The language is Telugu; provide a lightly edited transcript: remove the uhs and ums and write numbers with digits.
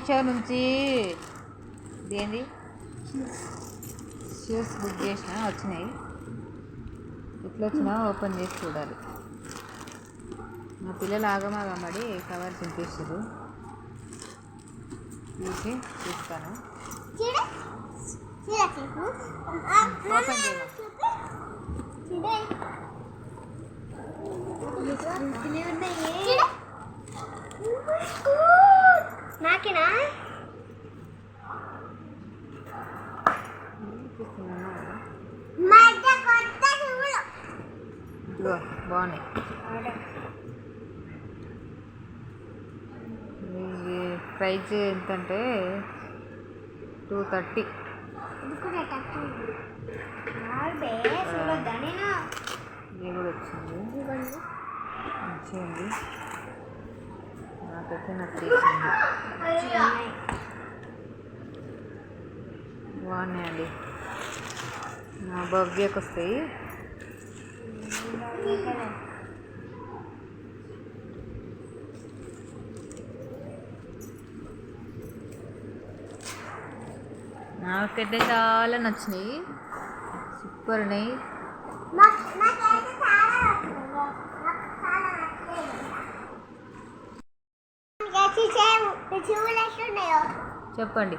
మీషో నుంచి ఇదేంది షూస్ బుక్ చేసిన వచ్చినాయి. ఎట్లా వచ్చినా ఓపెన్ చేసి చూడాలి. మా పిల్లలు ఆగమాగమడి కవర్ చింపేస్తారు. తీసి చూస్తాను. ఓపెన్ చేయమా నాకేనా బాగున్నాయి. ప్రైజ్ ఎంతంటే 230. ఇది కూడా వచ్చింది. మంచిగా నాకైతే నచ్చేసింది. బాగున్నాయండి. నా భవ్యకు వస్తాయి. నాకైతే చాలా నచ్చినాయి. సూపర్ ఉన్నాయి. చెప్పండి.